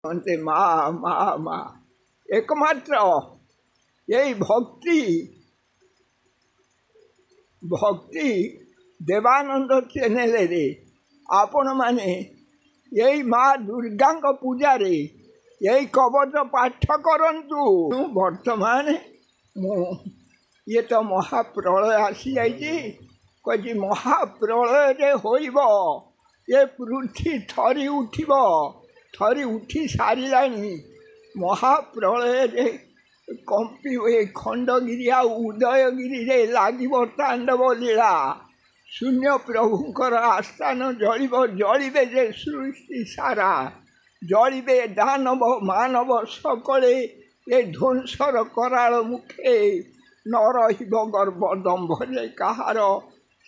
कहते माँ माँ माँ एकमात्र यही भक्ति भक्ति देवानंद चैनल रे आपण माने यही माँ दुर्गा पूजा रे यही कवच पाठ करंतु। वर्तमान ये तो महाप्रलय आसी जाइए कही महाप्रलय रे होइब ये पृथ्वी थरी उठिब थरी उठी सारिलानी महाप्रलय रे कंपी हुए खंडगिरी आ उदयगिरी रे लागिब तांडव लीला शून्य प्रभुंकर आस्थान जलिब जलिबे जे सृष्टि सारा जलिबे दानव मानव सकले ये ध्वंसर कराल मुखे न रहिब गर्भ दंभरे कहार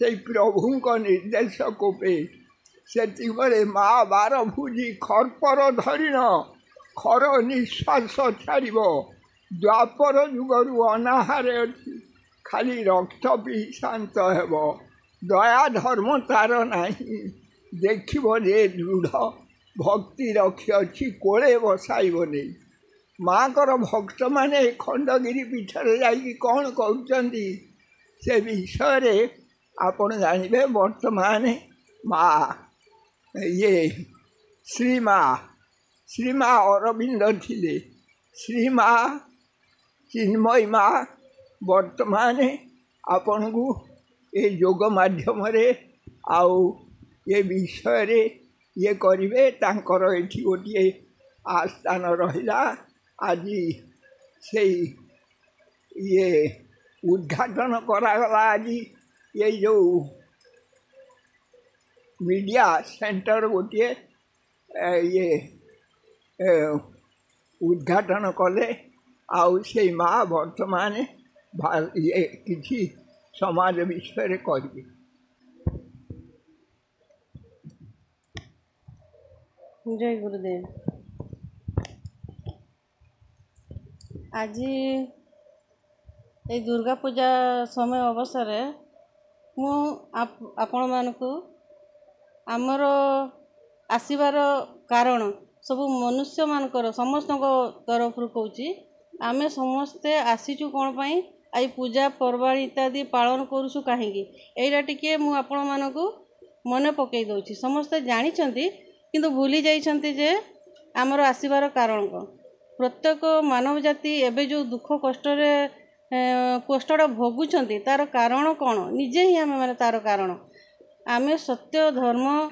से प्रभुंक निर्देश कोपे से माँ बार भुजी खरपर धरिण खर निश्वास छाड़ द्वापर जुगरु अनाहारे अच्छी खाली रक्त पी शांत हेब दया धर्म तार नहीं देखिब जे दृढ़ भक्ति रखी अच्छी कोले बसाइब नहीं। माँ कर भक्त माने खंडगिरी पीठर जाकि कौन कहते से विषय आपण जानवे। वर्तमान माँ ये श्री माँ अरविंद थिले श्री माँ चिन्मयी माँ वर्तमान आपण को ये योग माध्यम आउ ये विषय ये करिवे तांकर एठी गोटे आस्थान रहिला आज से ये उद्घाटन करागला। आज ये जो मीडिया सेंटर गोटे ये उद्घाटन कले आउ से माँ वर्तमान ये किसी समाज विषय करिवे। जय गुरुदेव। आज ये दुर्गा पूजा समय अवसर मु आपण मानकु आमर आसबार कारण सब मनुष्य मानकर समस्त तरफ कहूँ आमे समस्ते आसीचु कौन पाई आई पूजा पर्वाणी इत्यादि पालन करूँ कहीं यहीटा टिके मु आपण मानकु मन पकई दउछि। समस्ते जानिछंती किंतु भूली जाइछंती जे आमर आसबार कारण कौन। प्रत्येक मानव जाति एबे जो दुख कष्टटा भोगुछंती तार कारण कौन निजे ही आमे माने तार कारण आमे सत्य धर्म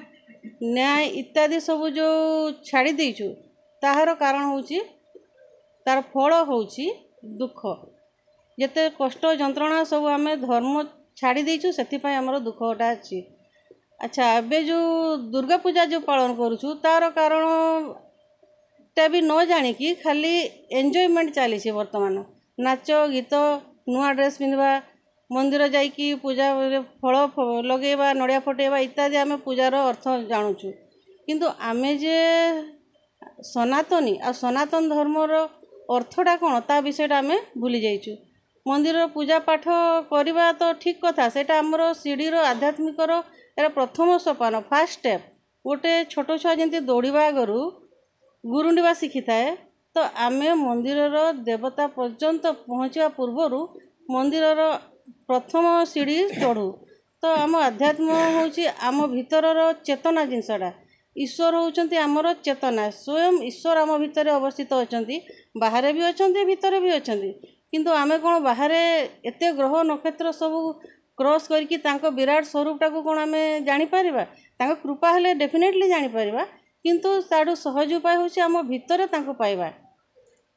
न्याय इत्यादि सब जो छाड़ी देइछु ताहार कारण होउछि तार फल होउछि दुख। जेते कष्ट जंत्रणा सब आमे धर्म छाड़ी देइछु सेति पय हमर दुखटा अछि। अच्छा एबे जो दुर्गा पूजा जो पालन करूछु तार कारण टा भी न जानी कि खाली एंजॉयमेंट चली वर्तमान नाच गीत नुआ ड्रेस पिंधवा मंदिर जाइकी पूजा फल लगेवा नड़िया फटेवा इत्यादि आम पूजार अर्थ जानुचु किंतु आमे जे सनातनी आ सनातन धर्मर अर्थटा कौन ता विषय आम भूली जाइछु। मंदिर पूजा पाठ करवा तो ठीक कथा सेटा आमर सीढ़ीर आध्यात्मिकर एरा प्रथम सोपान फास्ट स्टेप। गोटे छोट छुआ जमी दौड़ा आगु गुरुंडा शिखी थाए तो आमे मंदिर देवता पर्यंत पहुँचा पूर्वर मंदिर प्रथम सीढ़ी चढ़ू तो आम आध्यात्म होची आम भीतर चेतना जिनसटा ईश्वर होउचंती आमर चेतना स्वयं ईश्वर आम भितर अवस्थित अछंती बाहर भी अछंती भितर भी अछंती किंतु आमे कोन बाहर एते ग्रह नक्षत्र सब क्रॉस करके तांको विराट स्वरूपटा को कोन आमे जानि परिबा तांको कृपा हेले डेफिनेटली जानि परिबा किंतु ताडू सहज उपाय होची आम भितर तांको पाइबा।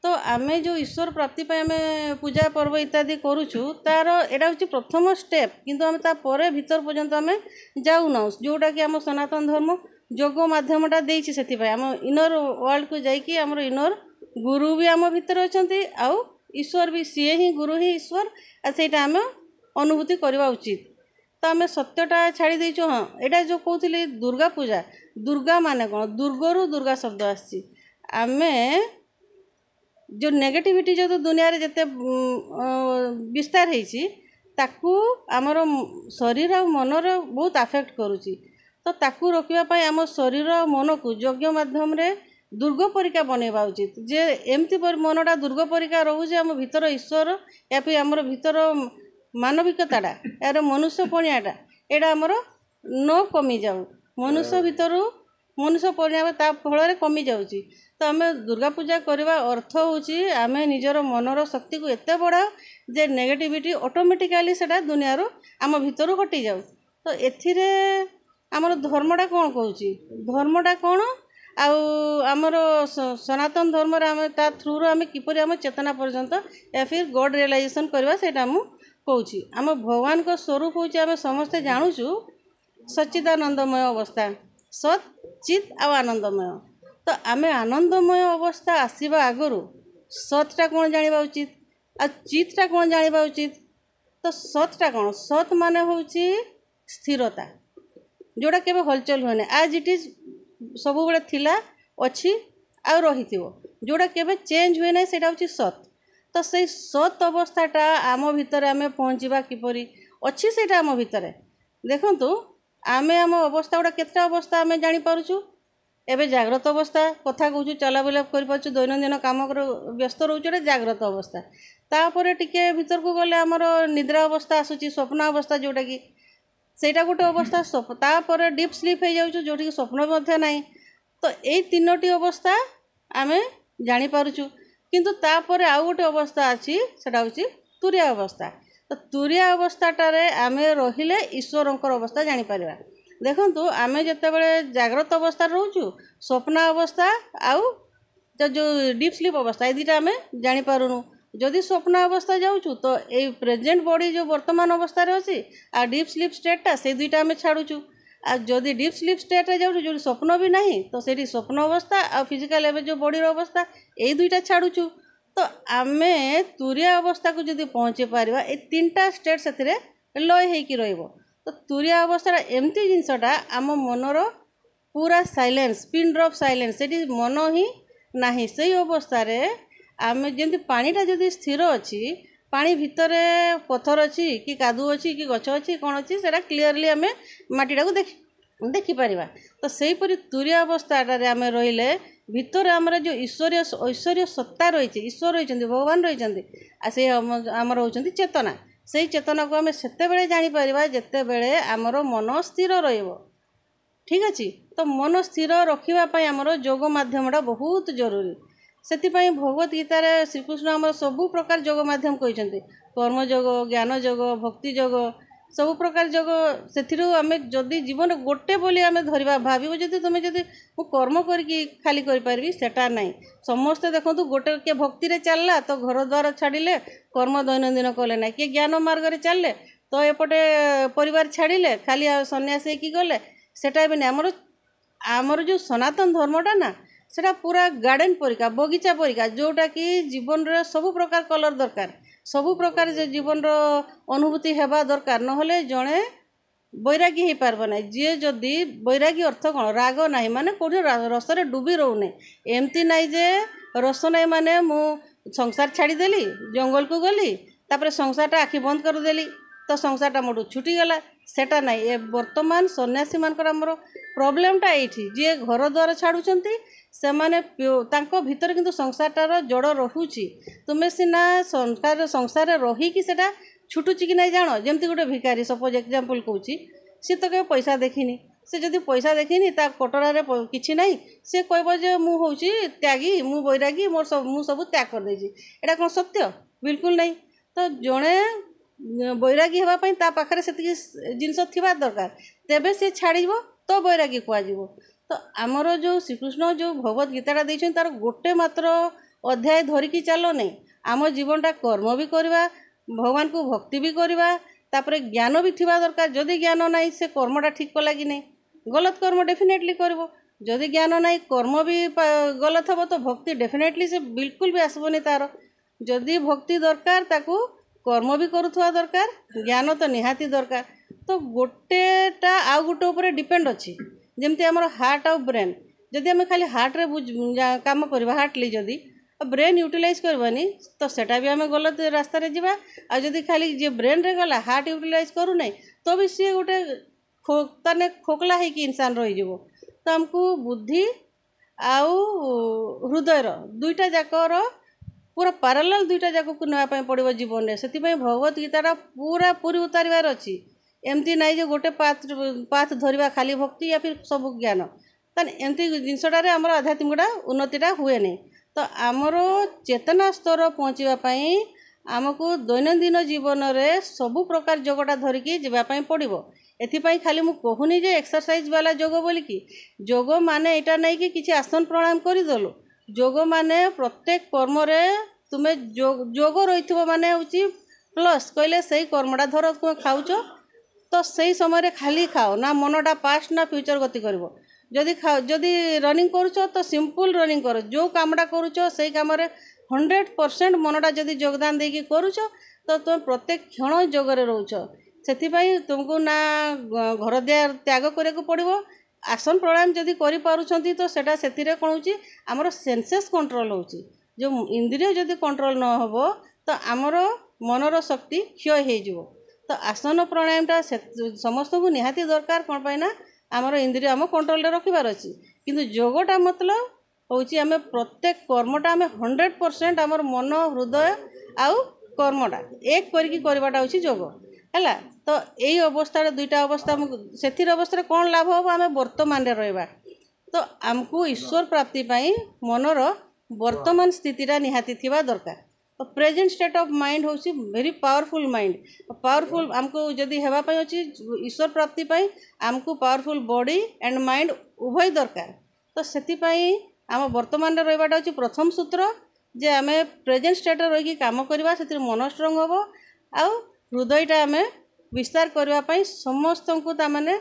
तो आमे जो ईश्वर प्राप्ति पे आमे पूजा पर्व इत्यादि करूछु तार एटा होची प्रथम स्टेप किंतु आमे ता परे भीतर पर्यंत आमे जाउ ना जोटा कि आम सनातन धर्म जोग माध्यमटा देइछि सेति पय आम इनर वर्ल्ड को जाइकी हमर इनर गुरु भी आम भीतर अछंती आउ ईश्वर भी सीए ही गुरु ही ईश्वर आ सेटा आम अनुभूति करवा उचित। तो आम सत्यटा छाड़ी देइछु। हाँ एटा जो कहउथिली दुर्गा पूजा दुर्गा माने कोन दुर्गरु दुर्गा शब्द आछि आमे जो नेगेटिविटी जो दुनिया रे जते विस्तार होइछि ताकू आमर शरीर और मनर बहुत अफेक्ट करुछि। तो ताकू रोकिबा पई आम शरीर और मन को यज्ञ माध्यम रे दुर्ग परिका बनवा उचित जे एमती मनटा दुर्ग परिका रोचे आम भीतर ईश्वर या फिर आमर भीतर मानविकताटा यार मनुष्यपणियाटा यहाँ आमर न कमी जाऊ मनुष्य भीतर मनुष्य पणिया ता फल कमी जाऊँगी तो आम दुर्गा पूजा करवा अर्थ होची आम निजर मनर शक्ति को एत बड़ा जे नेगेटिविटी ऑटोमेटिकली सेटा दुनिया आम भीतर हटि जाऊ तो एथिरे आमर धर्मटा कौन कहूँ धर्मटा कौन आमर सनातन धर्म आम ता थ्रु आम किपर आम चेतना पर्यंत या फिर गॉड रियलाइजेशन करवा सेटा मु कहूँ आम भगवान को स्वरूप हूँ आम समस्ते जानूचु सच्चिदानंदमय अवस्था सत चित आनंदमय तो आम आनंदमय अवस्था आसवा आगु सतटा कौन जाना उचित आ चित्टा कौन जाना उचित तो सतटा कौन सत माने हूँ स्थिरता जोड़ा केवे हलचल हुए आज इट इज सब बेले थिला अच्छी आ रही जोड़ा केवे चेंज हुए ना से सत तो से सत अवस्थाटा आम भितर आम पहुँचवा किपरि अच्छी से आम भितर देखु आम आम अवस्था गुड़ा केतटा अवस्था आम जानीपरचु एवं जाग्रत अवस्था कथा कहूँ चलाबुला कर दैनंदिन कम व्यस्त रोचे जाग्रत अवस्था तापर टिके भीतर को गले आमर निद्रा अवस्था आसूची स्वप्न अवस्था जोटा कि सेटा गोटे अवस्था तापर डीप स्लीप हो जाऊँ जोटि स्वप्न ना तो यही तीनोटी अवस्था आम जानीपरचु किंतु तापर आउ गोटे अवस्था अच्छी सेटा हूँ तुरिया अवस्था तो तुरिया अवस्थाटारे आम रहिले ईश्वरंकर अवस्था जानीपर देखु आम जितेबाला जाग्रत अवस्था रोचु स्वप्न अवस्था आउ जो डीप स्लीप अवस्था ये दुटा आम जानीपारूनु जदि स्वप्न अवस्था जाऊँ तो ये प्रेजेंट बॉडी जो वर्तमान अवस्था अच्छी आ डीप स्लीप स्टेटा से दुईटा आम छाड़ुचु आ जदि डीप स्लीप स्टेट जाऊँ जो स्वप्न भी नहीं तो से स्वप्न अवस्था आ फिजिकल एवं जो बॉडी अवस्था ये दुईटा छाड़ुचु तो आम तुरिया अवस्था को जदि पहुँचे पारिबा ए तीनटा स्टेट से लय होइकी रहिबो तो तुरिया अवस्था एमती जिनसटा आम मनर पूरा साइलेंस पिन ड्रप साइलेंस से मन ही नहीं से अवस्था आम जमी पानीटा जदि स्थिर अच्छी पानी भितर पथर अच्छी कि कादू अच्छी कि गछ अच्छी कौन अच्छी से क्लीयरली आम मटीटा को देखिपर तो सहीपरि तुरिया अवस्थाटारे आम रहिले भितर आमर जो ऐश्वर्य सत्ता रही ईश्वर रही भगवान रही आमर होती चेतना से चेतना को आम से जापर जितेबले आमर मन स्थिर ठीक अच्छे तो मन स्थिर रखापी आमर योग मध्यमटा बहुत जरूरी से भगवत गीतार श्रीकृष्ण आम सबु प्रकार योग मध्यम कहते कर्म योग ज्ञान योग भक्ति योग सब प्रकार योग से आम जदि जीवन गोटे बोली आम धरवा भाव जदि तुम्हें जदि कर्म करके खाली करी सेटा नहीं समस्ते देखो गोटे किए भक्ति रे चलला तो घर द्वार छाड़िले कर्म दैनंदिन कले ना किए ज्ञान मार्ग रे चलले तो एपटे परिवार छाड़िले खाली सन्यासी की गले सेटा भी नहीं आमर जो सनातन धर्मटा ना सेटा पूरा गार्डन परिका बगीचा परिका जोटा कि जीवन रे सबु प्रकार कलर दरकार सबु प्रकार जीवन रो अनुभूति हेबा दरकार नहले जड़े बैरागी हो पारब ना जी जदि बैरागी अर्थ कौन राग ना माने कौटी रसरे डुबी रोने एमती ना जे रस ना माने मु संसार छाड़देली जंगल को गली तापर संसारटा आखि बंद करदेली तो संसारटा मोटू छुटीगला सेटा ना ये वर्तमान सन्यासी मानकर आमर प्रोब्लेमटा ये जी घर द्वार छाड़ुंट से माने भीतर किंतु संसारटार जड़ रोची तुम्हें सीना संसार रहीकि सेटा छुटुची कि नहीं जान जमती गोटे भिकारी सपोज एग्जांपल कहूँ सी तो कहीं पैसा देखनी से जदि पैसा देखनी ता कटोरारे किछि नहीं से कहब जे मु होउची त्यागी मु बैरागी मोर सब मु सब त्याग कर देछि एटा कोन सत्य बिल्कुल नहीं तो जड़े बैरागी हेबापी ता पाखरे सेतिकी जिनस थिबा दरकार तेबे से छाड़िबो तो बैरागी कुआजिबो तो आमर जो श्रीकृष्ण जो भगवत गीताटा देइछन तार गोटे मात्र अध्याय धरिकी चलो नहीं आम जीवनटा कर्म भी करवा भगवान को भक्ति भी करवा तापरे ज्ञान भी थिबा दरकार जदि ज्ञान नहीं से कर्मटा ठीक कला कि नहीं गलत कर्म डेफिनेटली करबो जदि ज्ञान नहीं कर्म भी गलत हम तो भक्ति डेफिनेटली से बिल्कुल भी आसबनी तार जदि भक्ति दरकार ताकू कर्म भी करुवा दरकार ज्ञान तो निहाती दरकार तो गोटेटा आउ गोटे ऊपर डिपेंड अच्छी जमती आमर हार्ट आउ ब्रेन जदि आम खाली हार्ट रे काम करवा हार्टली जदि ब्रेन यूटिलाइज करवानी तो सेटा भी आम गलत रास्ता रे जीवा आ जदि खाली जे ब्रेन रे गला हार्ट यूटिलाइज करू नहीं तो भी सी गोटे ताने खोकला है कि इंसान रही तो आमको बुद्धि आउ हृदयर दुईटा जाकर पूरा पारालाल दुईटा जाक को नापी पड़ो जीवन में से भगवत गीता पूरा पूरी उतार अच्छी एमती ना जो गोटे पाथ धरवा खाली भक्ति या फिर सब ज्ञान ताने एमती जिनसटारे आमर आध्यात्मिकटा उन्नतिटा हुए नहीं तो आमर चेतना स्तर पहुँचापी आमको दैनंदिन जीवन में सबु प्रकार जोगटा धरिकी जावाई पड़ो एथिपाई खाली मु कहूनी जे एक्सरसाइज वाला जोग बोलिकी जोग माने एटा नहीं कि किसी आसन प्राणायाम करदेलु जोग माने प्रत्येक कर्म रे तुम्हें जोग रही माने होची प्लस कहले सही कर्मटा धर तुम खाऊच तो सही समय खाली खाओ ना मनटा पास्ट ना फ्यूचर गति कर जदि रनिंग करुच तो सिंपल रनिंग कर जो कामटा करुच से कम 100% मनटा जदि योगदान देकी करुच तो तुम प्रत्येक क्षण जोगरे रोच से तुमको ना घर द्वार त्याग करने पड़ो आसन प्राणायाम जदि करें तो सेटा से कौन हो आमर सेंसेस कंट्रोल हो जो इंद्रिय जदि कंट्रोल न हो तो आमर मनर शक्ति क्षय हो तो आसन प्राणायामटा समस्त को निहाती दरकार कौन पाई ना आमर इंद्रिय आम कंट्रोल रखिबार अच्छी किंतु योगटा मतलब हूँ आम प्रत्येक कर्मटा आम 100% आमर मन हृदय आउ कर्मटा एक करवाटा हूँ जोग है तो यही अवस्था दुईटा अवस्था से अवस्था कौन लाभ हम आम वर्तमान रहा तो आमको ईश्वर प्राप्ति मनर वर्तमान स्थितिटा निहाती थिबा दरकार तो प्रेजेंट स्टेट ऑफ माइंड हूँ वेरी पावरफुल माइंड पावरफुल आमको जदि हेबापी अच्छी ईश्वर प्राप्ति आमको पावरफुल बॉडी एंड माइंड उभय दरकार तो से आम वर्तमान रहीबाटा हूँ प्रथम सूत्र जे आम प्रेजेंट स्टेट रही काम करवा से मन स्ट्रंग हम आउ हृदयटा आम विस्तार करने समस्त को ताने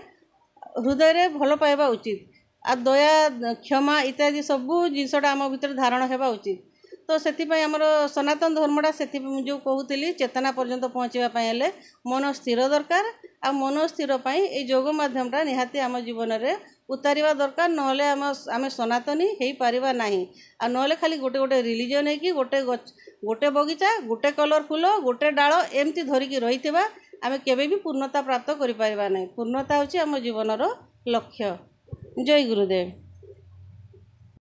हृदय भल पाइबा उचित आ दया क्षमा इत्यादि सबू जिनसटा आम भीतर धारण होगा उचित तो से आमर सनातन धर्मटा से जो कहूली चेतना पर्यंत पहुँचापी हेले मन स्थिर दरकार आ मन स्थिर ये योग मध्यमटा निहाती आम जीवन में उतारिबा दरकार नहले आम सनातनी हो पारिबा नाही आ नहले खाली गोटे गोटे रिलीजन है कि गोटे बगीचा गोटे कलर फूल गोटे डाल एमती धरिकी रही आम केबे भी पूर्णता प्राप्त करि पारिबा नाही पूर्णता होची आम जीवनर लक्ष्य। जय गुरुदेव।